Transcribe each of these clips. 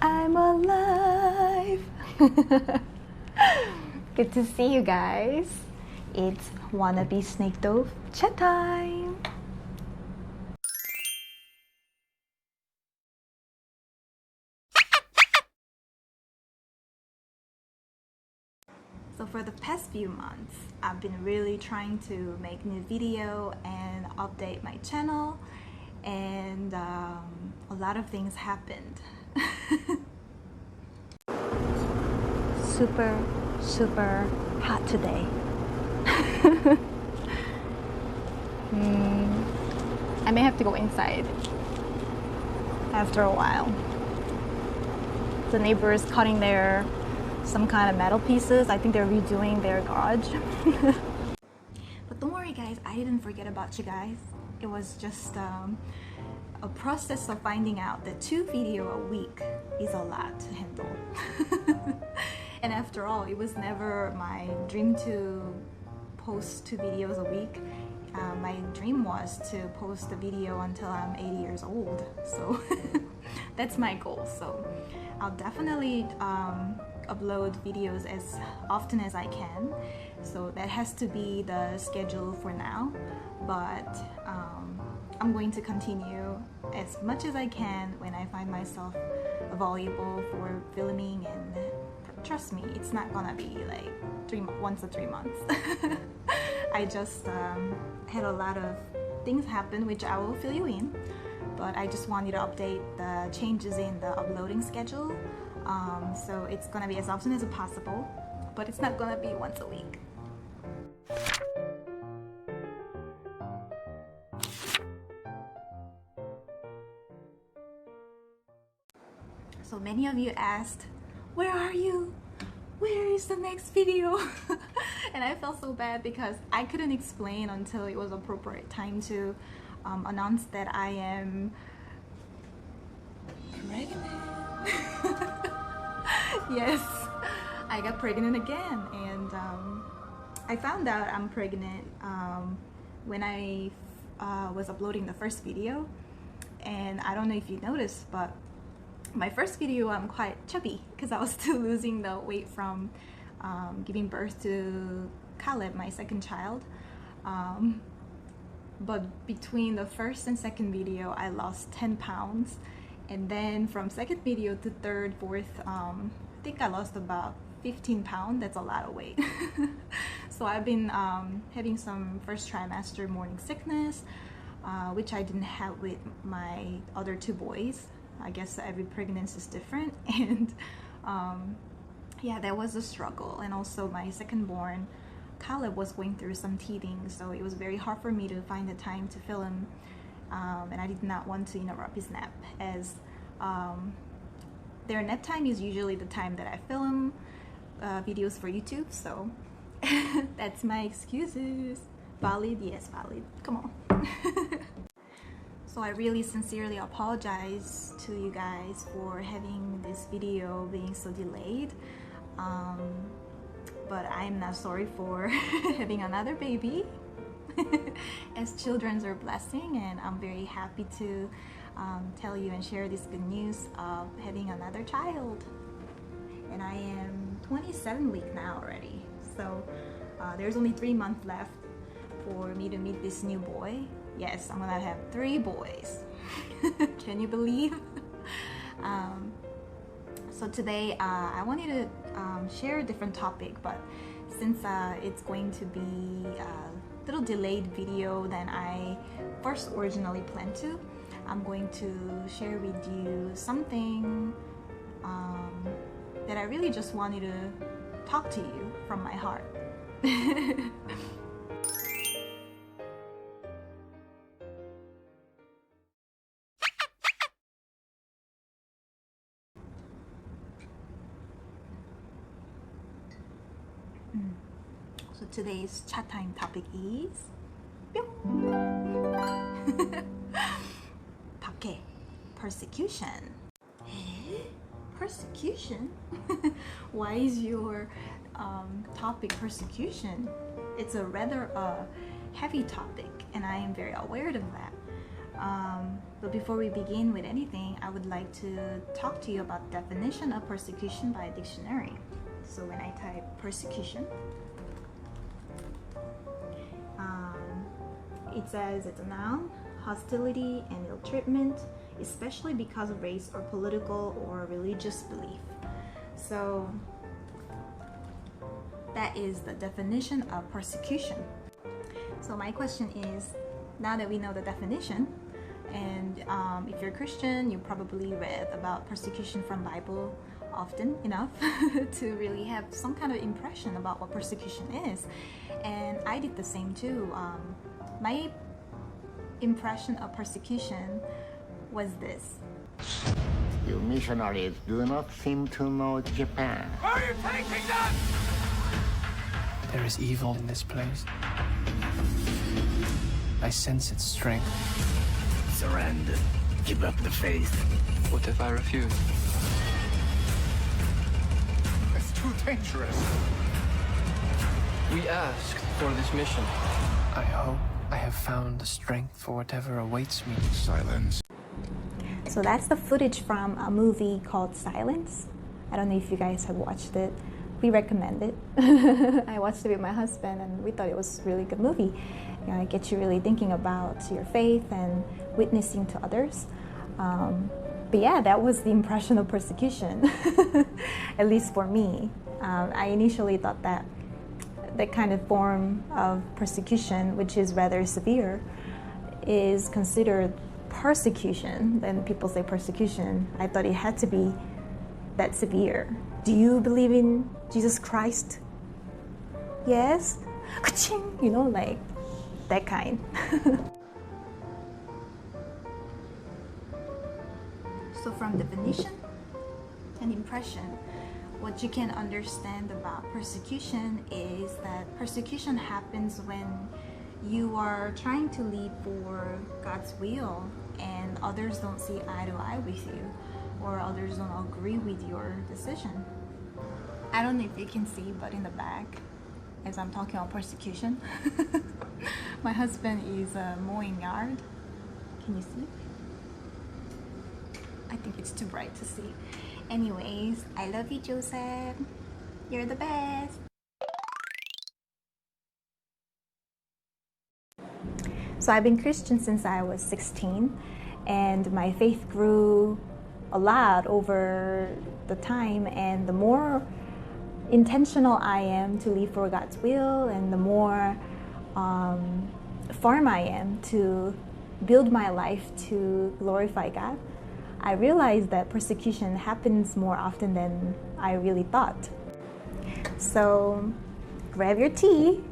I'm alive. Good to see you guys. It's wannabe snake dove chat time. So for the past few months, I've been really trying to make new video and update my channel, and a lot of things happened. super hot today. I may have to go inside after a while. The neighbors cutting their some kind of metal pieces. I think they're redoing their garage. But don't worry guys, I didn't forget about you guys. It was just a process of finding out that 2 videos a week is a lot to handle. And after all, it was never my dream to post 2 videos a week. My dream was to post a video until I'm 80 years old. So that's my goal. So I'll definitely upload videos as often as I can. So that has to be the schedule for now. But I'm going to continue as much as I can when I find myself available for filming, and trust me, it's not gonna be like once or 3 months. I just had a lot of things happen, which I will fill you in, but I just wanted to update the changes in the uploading schedule. So it's gonna be as often as possible, but it's not gonna be once a week. So many of you asked, where are you? Where is the next video? And I felt so bad because I couldn't explain until it was appropriate time to announce that I am pregnant. Yes, I got pregnant again, and I found out I'm pregnant when I was uploading the first video. And I don't know if you noticed, but my first video I'm quite chubby because I was still losing the weight from giving birth to Caleb, my second child. But between the first and second video I lost 10 pounds, and then from second video to third, fourth, I think I lost about 15 pounds. That's a lot of weight. So I've been having some first trimester morning sickness, which I didn't have with my other 2 boys. I guess every pregnancy is different, and yeah, that was a struggle. And also my second born, Caleb, was going through some teething, so it was very hard for me to find the time to film, and I did not want to interrupt his nap, as their nap time is usually the time that I film videos for YouTube. So that's my excuses. Valid? Yes, valid. Come on. So I really sincerely apologize to you guys for having this video being so delayed, but I'm not sorry for having another baby, as children are a blessing, and I'm very happy to tell you and share this good news of having another child. And I am 27 weeks now already, so there's only 3 months left for me to meet this new boy. Yes, I'm gonna have 3 boys. Can you believe? So today I wanted to share a different topic, but since it's going to be a little delayed video than I first originally planned to, I'm going to share with you something that I really just wanted to talk to you from my heart. So today's chat time topic is 박해, persecution. Persecution? Why is your topic persecution? It's a rather heavy topic, and I am very aware of that. But before we begin with anything, I would like to talk to you about the definition of persecution by dictionary. So when I type persecution, it says it's a noun, hostility and ill treatment, especially because of race or political or religious belief. So that is the definition of persecution. So my question is, now that we know the definition, and if you're a Christian, you probably read about persecution from Bible often enough to really have some kind of impression about what persecution is. And I did the same too. My impression of persecution was this. You missionaries do not seem to know Japan. Where are you taking them? There is evil in this place. I sense its strength. Surrender. Give up the faith. What if I refuse? It's too dangerous. We asked for this mission. I hope I have found the strength for whatever awaits me. Silence. So that's the footage from a movie called Silence. I don't know if you guys have watched it. We recommend it. I watched it with my husband and we thought it was a really good movie. You know, it gets you really thinking about your faith and witnessing to others. But yeah, that was the impression of persecution, at least for me. I initially thought that that kind of form of persecution, which is rather severe, is considered persecution. When people say persecution, I thought it had to be that severe. Do you believe in Jesus Christ? Yes? Ka-ching! You know, like that kind. So from definition and impression, what you can understand about persecution is that persecution happens when you are trying to live for God's will and others don't see eye to eye with you, or others don't agree with your decision. I don't know if you can see, but in the back, as I'm talking about persecution, my husband is mowing yard. Can you see? I think it's too bright to see. Anyways, I love you, Joseph. You're the best. So I've been Christian since I was 16, and my faith grew a lot over the time, and the more intentional I am to live for God's will, and the more firm I am to build my life to glorify God, I realized that persecution happens more often than I really thought. So grab your tea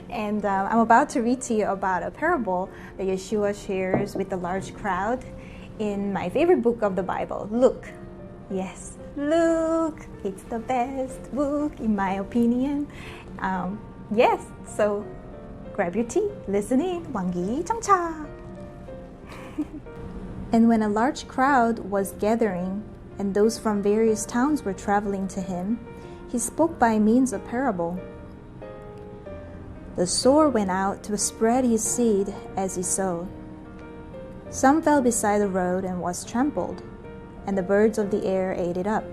and I'm about to read to you about a parable that Yeshua shares with a large crowd in my favorite book of the Bible, Luke. Yes, Luke. It's the best book in my opinion. Yes, so grab your tea, listen in, 왕기장차. And when a large crowd was gathering, and those from various towns were traveling to him, he spoke by means of parable. The sower went out to spread his seed as he sowed. Some fell beside the road and was trampled, and the birds of the air ate it up.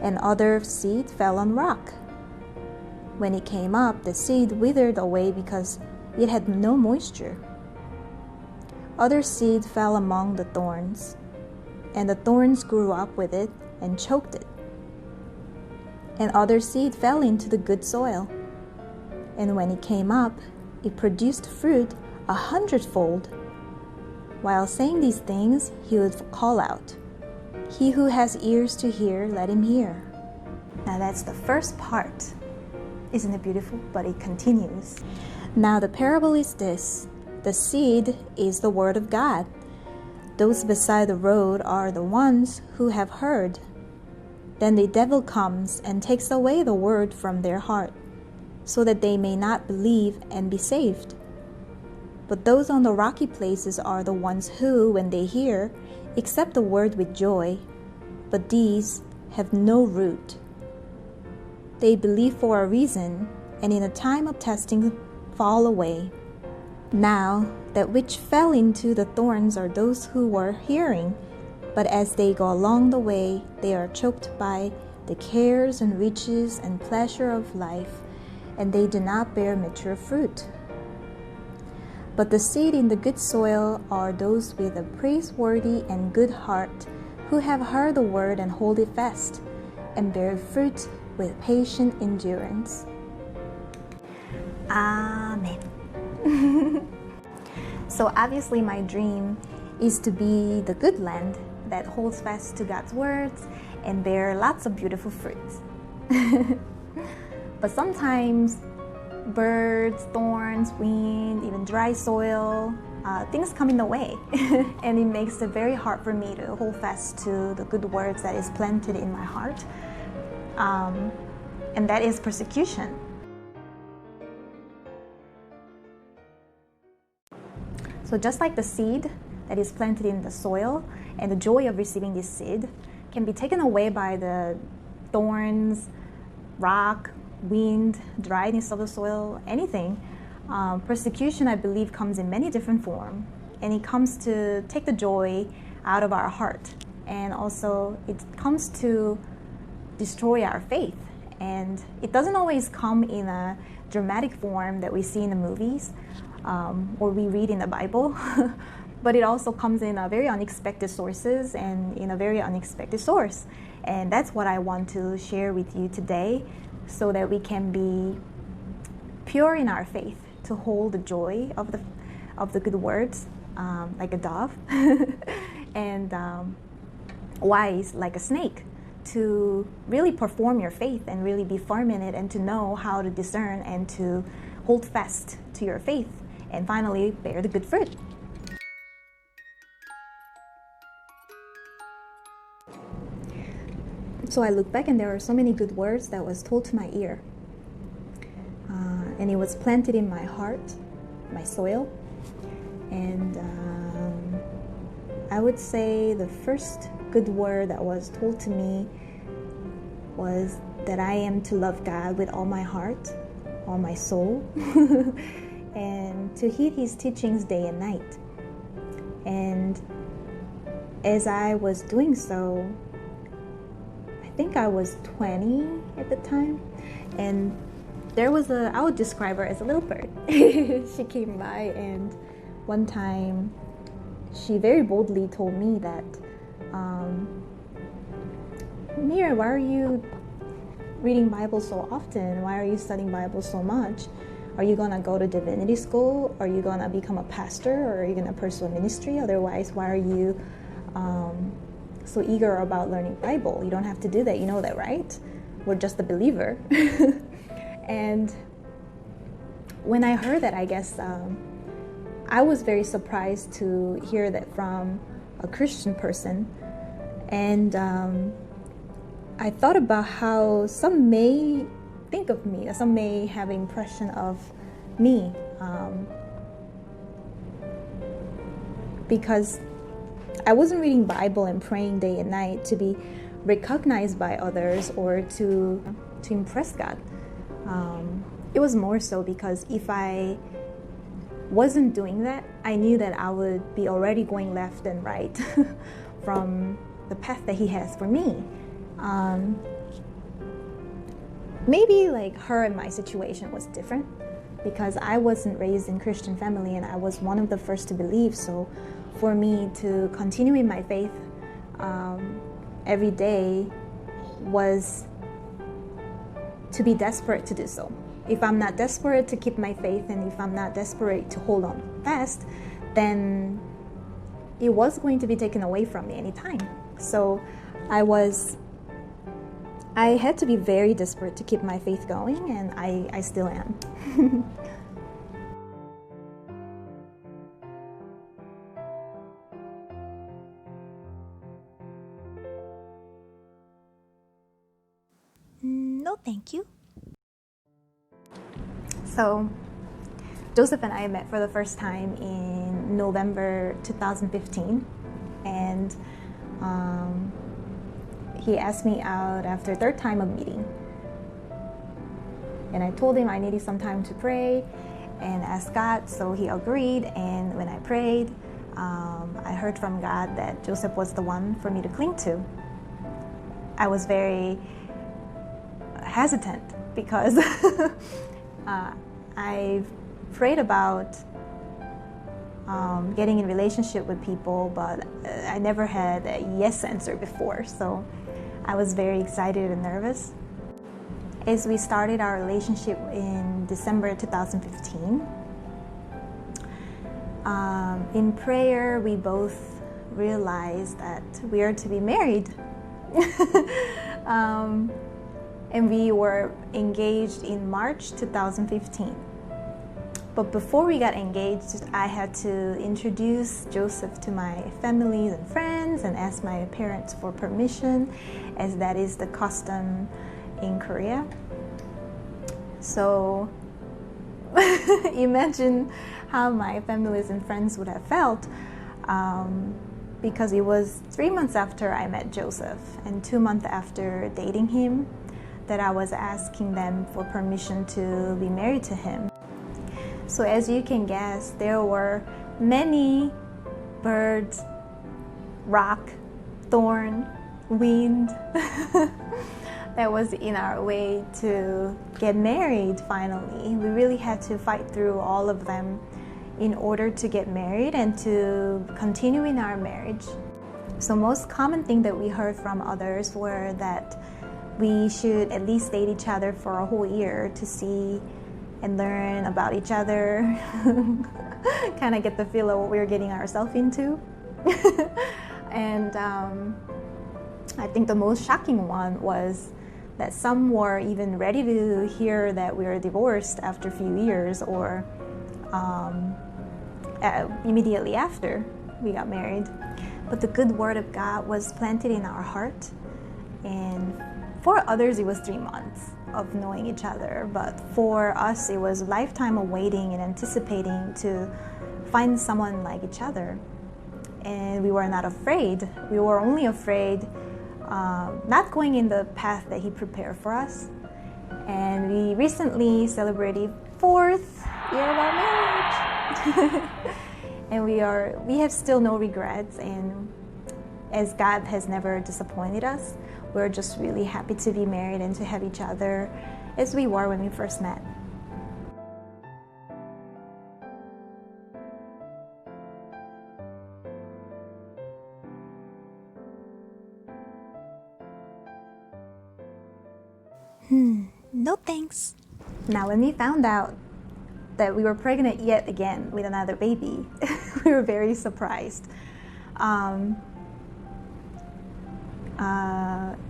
And other seed fell on rock. When it came up, the seed withered away because it had no moisture. Other seed fell among the thorns, and the thorns grew up with it and choked it. And other seed fell into the good soil, and when it came up, it produced fruit 100-fold. While saying these things, he would call out, "He who has ears to hear, let him hear." Now that's the first part. Isn't it beautiful? But it continues. Now the parable is this. The seed is the word of God. Those beside the road are the ones who have heard. Then the devil comes and takes away the word from their heart, so that they may not believe and be saved. But those on the rocky places are the ones who, when they hear, accept the word with joy, but these have no root. They believe for a reason, and in a time of testing fall away. Now, that which fell into the thorns are those who were hearing, but as they go along the way, they are choked by the cares and riches and pleasure of life, and they do not bear mature fruit. But the seed in the good soil are those with a praiseworthy and good heart, who have heard the word and hold it fast, and bear fruit with patient endurance. Amen. So obviously my dream is to be the good land that holds fast to God's words and bear lots of beautiful fruits. But sometimes birds, thorns, wind, even dry soil, things come in the way. And it makes it very hard for me to hold fast to the good words that is planted in my heart. And that is persecution. So just like the seed that is planted in the soil, and the joy of receiving this seed can be taken away by the thorns, rock, wind, dryness of the soil, anything. Persecution, I believe, comes in many different forms, and it comes to take the joy out of our heart, and also it comes to destroy our faith. And it doesn't always come in a dramatic form that we see in the movies or we read in the Bible, but it also comes in a very unexpected sources and in a very unexpected source. And that's what I want to share with you today, so that we can be pure in our faith, to hold the joy of the good words like a dove, and wise like a snake, to really perform your faith and really be firm in it, and to know how to discern and to hold fast to your faith, and finally bear the good fruit. So I look back and there are so many good words that was told to my ear. And it was planted in my heart, my soil. And I would say the first good word that was told to me was that I am to love God with all my heart, all my soul, and to heed His teachings day and night. And as I was doing so, I think I was 20 at the time, and there was I would describe her as a little bird. She came by, and one time she very boldly told me that, Mira, why are you reading Bible so often? Why are you studying Bible so much? Are you gonna go to divinity school? Are you gonna become a pastor? Or are you gonna pursue a ministry? Otherwise, why are you so eager about learning Bible? You don't have to do that. You know that, right? We're just a believer. And when I heard that, I guess I was very surprised to hear that from a Christian person. And I thought about how some may think of me, or some may have an impression of me, because I wasn't reading Bible and praying day and night to be recognized by others or to impress God. It was more so because if I wasn't doing that, I knew that I would be already going left and right from the path that He has for me. Maybe like her and my situation was different, because I wasn't raised in Christian family and I was one of the first to believe. So for me to continue in my faith every day was to be desperate to do so. If I'm not desperate to keep my faith, and if I'm not desperate to hold on fast, then it was going to be taken away from me anytime. So I had to be very desperate to keep my faith going, and I still am. No, thank you. So, Joseph and I met for the first time in November 2015, and he asked me out after third time of meeting. And I told him I needed some time to pray, and asked God, so he agreed. And when I prayed, I heard from God that Joseph was the one for me to cling to. I was very hesitant because I've prayed about getting in relationship with people, but I never had a yes answer before, so I was very excited and nervous. As we started our relationship in December 2015, in prayer we both realized that we are to be married. And we were engaged in March 2015. But before we got engaged, I had to introduce Joseph to my family and friends and ask my parents for permission, as that is the custom in Korea. So imagine how my families and friends would have felt, because it was 3 months after I met Joseph and 2 months after dating him that I was asking them for permission to be married to him. So as you can guess, there were many birds, rock, thorn, wind that was in our way to get married finally. We really had to fight through all of them in order to get married and to continue in our marriage. So most common thing that we heard from others were that we should at least date each other for a whole year to see and learn about each other, kind of get the feel of what we were getting ourselves into. And I think the most shocking one was that some were even ready to hear that we were divorced after a few years, or immediately after we got married. But the good word of God was planted in our heart, and for others it was 3 months of knowing each other, but for us it was a lifetime of waiting and anticipating to find someone like each other. And we were not afraid. We were only afraid not going in the path that he prepared for us. And we recently celebrated 4th year of our marriage. And we have still no regrets, and as God has never disappointed us, we're just really happy to be married and to have each other as we were when we first met. No thanks. Now, when we found out that we were pregnant yet again with another baby, we were very surprised.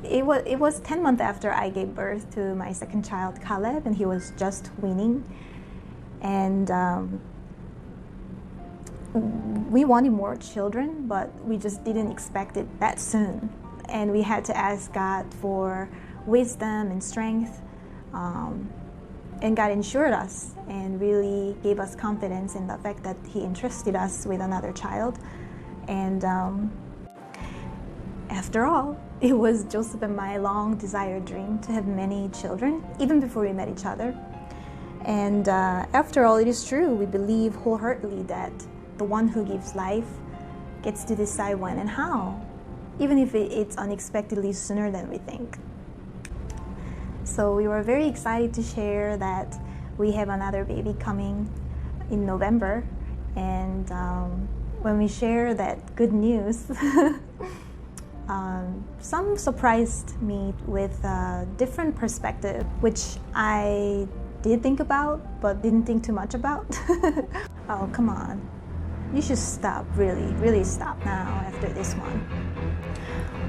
It was 10 months after I gave birth to my second child, Caleb, and he was just weaning. And we wanted more children, but we just didn't expect it that soon. And we had to ask God for wisdom and strength. And God ensured us and really gave us confidence in the fact that he entrusted us with another child. And after all, it was Joseph and my long desired dream to have many children, even before we met each other. And after all, it is true, we believe wholeheartedly that the one who gives life gets to decide when and how, even if it's unexpectedly sooner than we think. So we were very excited to share that we have another baby coming in November. And when we share that good news, some surprised me with a different perspective, which I did think about, but didn't think too much about. Oh, come on. You should stop, really stop now after this one.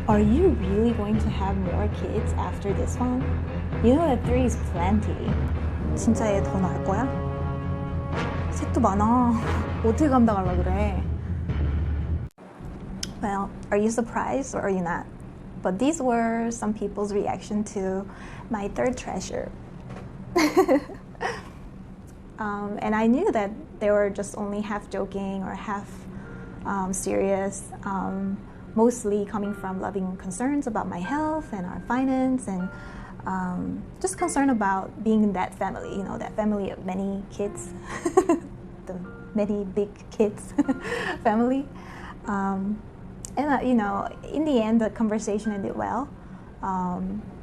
Are you really going to have more kids after this one? You know that 3 is plenty. 진짜 얘 더 낳을 거야? 색도 많아. 어떻게 감당하려고 그래? Well, are you surprised or are you not? But these were some people's reaction to my third treasure. And I knew that they were just only half joking or half serious, mostly coming from loving concerns about my health and our finance and just concerned about being in that family, you know, that family of many kids, the many big kids family. You know, in the end, the conversation ended well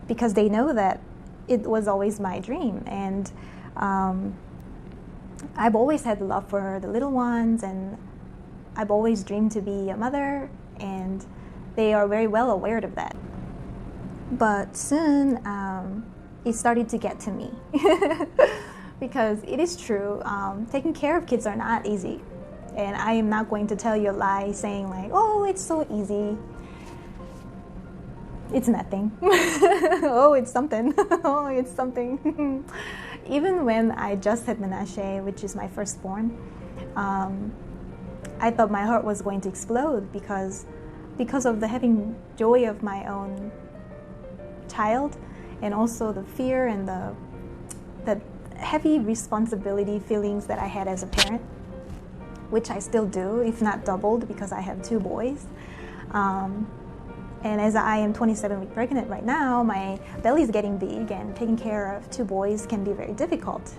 because they know that it was always my dream. And I've always had love for the little ones, and I've always dreamed to be a mother, and they are very well aware of that. But soon, it started to get to me because it is true, taking care of kids are not easy. And I am not going to tell you a lie saying like, oh, it's so easy. It's nothing. Oh, it's something. Oh, it's something. Even when I just had Menashe, which is my firstborn, I thought my heart was going to explode because of the having joy of my own child, and also the fear and the heavy responsibility feelings that I had as a parent, which I still do, if not doubled, because I have 2 boys. And as I am 27 weeks pregnant right now, my belly is getting big, and taking care of 2 boys can be very difficult.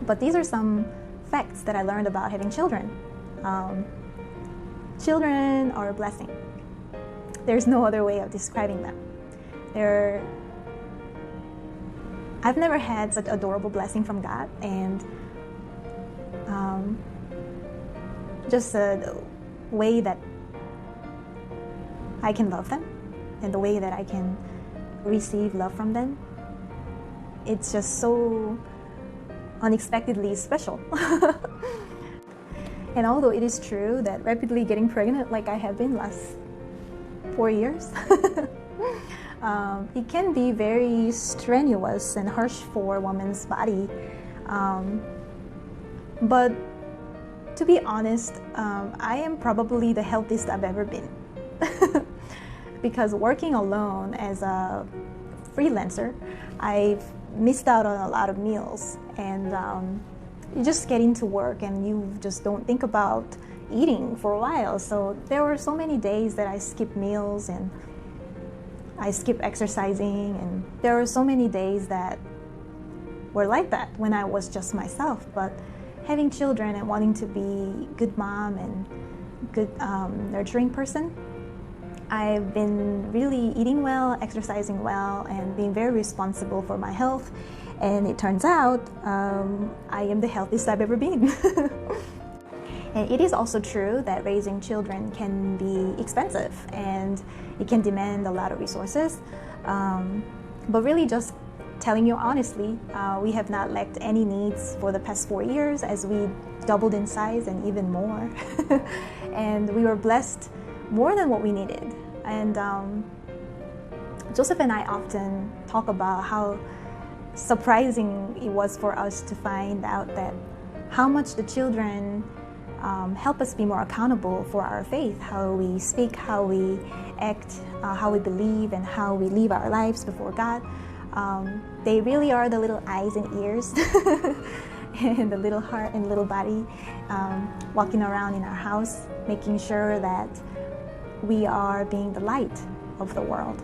But these are some facts that I learned about having children. Children are a blessing. There's no other way of describing them. I've never had such adorable blessing from God, and just a way that I can love them and the way that I can receive love from them. It's just so unexpectedly special. And although it is true that rapidly getting pregnant like I have been last 4 years, it can be very strenuous and harsh for a woman's body. But to be honest, I am probably the healthiest I've ever been. Because working alone as a freelancer, I've missed out on a lot of meals. And you just get into work and you just don't think about eating for a while. So there were so many days that I skipped meals and I skipped exercising. And there were so many days that were like that when I was just myself. But having children and wanting to be a good mom and good nurturing person, I've been really eating well, exercising well, and being very responsible for my health. And it turns out I am the healthiest I've ever been. And it is also true that raising children can be expensive and it can demand a lot of resources. But really just telling you honestly, we have not lacked any needs for the past 4 years as we doubled in size and even more. And we were blessed more than what we needed. And Joseph and I often talk about how surprising it was for us to find out that how much the children help us be more accountable for our faith, how we speak, how we act, how we believe, and how we live our lives before God. They really are the little eyes and ears and the little heart and little body walking around in our house, making sure that we are being the light of the world.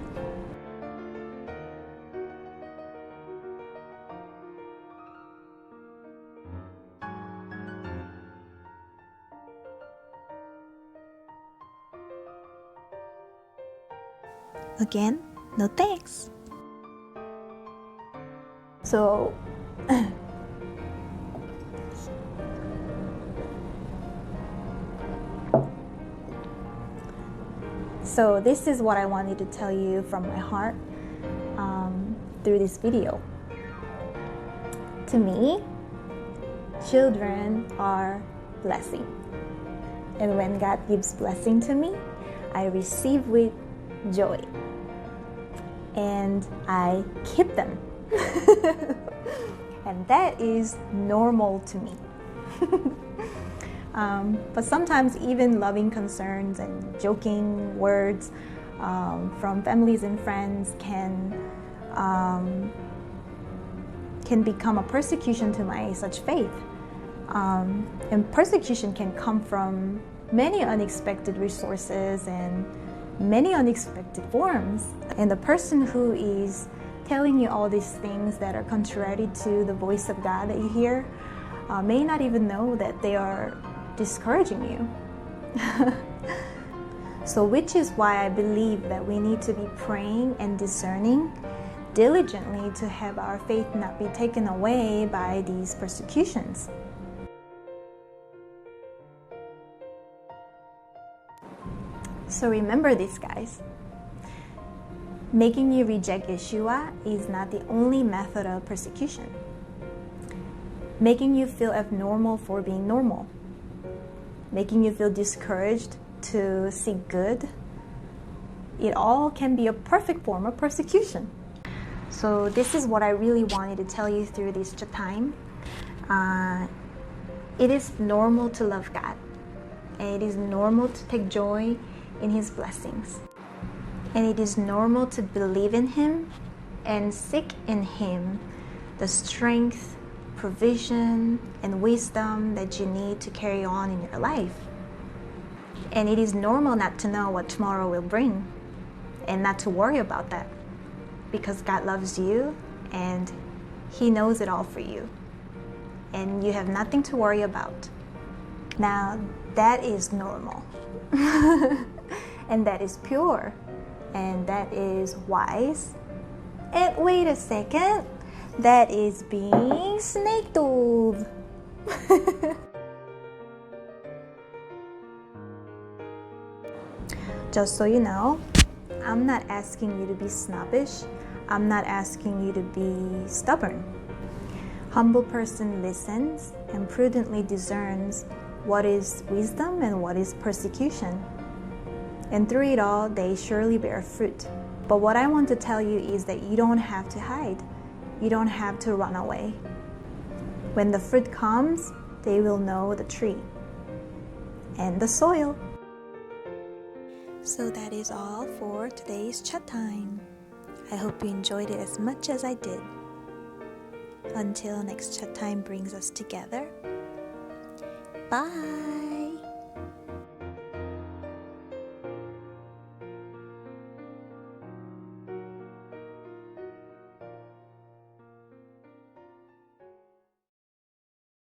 Again, no thanks. So So this is what I wanted to tell you from my heart through this video. To me, children are blessing. And when God gives blessing to me, I receive with joy. And I keep them. And that is normal to me. But sometimes even loving concerns and joking words from families and friends can become a persecution to my such faith. And persecution can come from many unexpected resources and many unexpected forms. And the person who is telling you all these things that are contrary to the voice of God that you hear may not even know that they are discouraging you. So which is why I believe that we need to be praying and discerning diligently to have our faith not be taken away by these persecutions. So remember this, guys. Making you reject Yeshua is not the only method of persecution. Making you feel abnormal for being normal. Making you feel discouraged to seek good. It all can be a perfect form of persecution. So this is what I really wanted to tell you through this time. It is normal to love God. And it is normal to take joy in His blessings. And it is normal to believe in Him and seek in Him the strength, provision, and wisdom that you need to carry on in your life. And it is normal not to know what tomorrow will bring and not to worry about that, because God loves you and He knows it all for you. And you have nothing to worry about. Now, that is normal. And that is pure. And that is wise. And wait a second, that is being snake-toed. Just so you know, I'm not asking you to be snobbish. I'm not asking you to be stubborn. Humble person listens and prudently discerns what is wisdom and what is persecution. And through it all, they surely bear fruit. But what I want to tell you is that you don't have to hide. You don't have to run away. When the fruit comes, they will know the tree and the soil. So that is all for today's chat time. I hope you enjoyed it as much as I did. Until next chat time brings us together. Bye!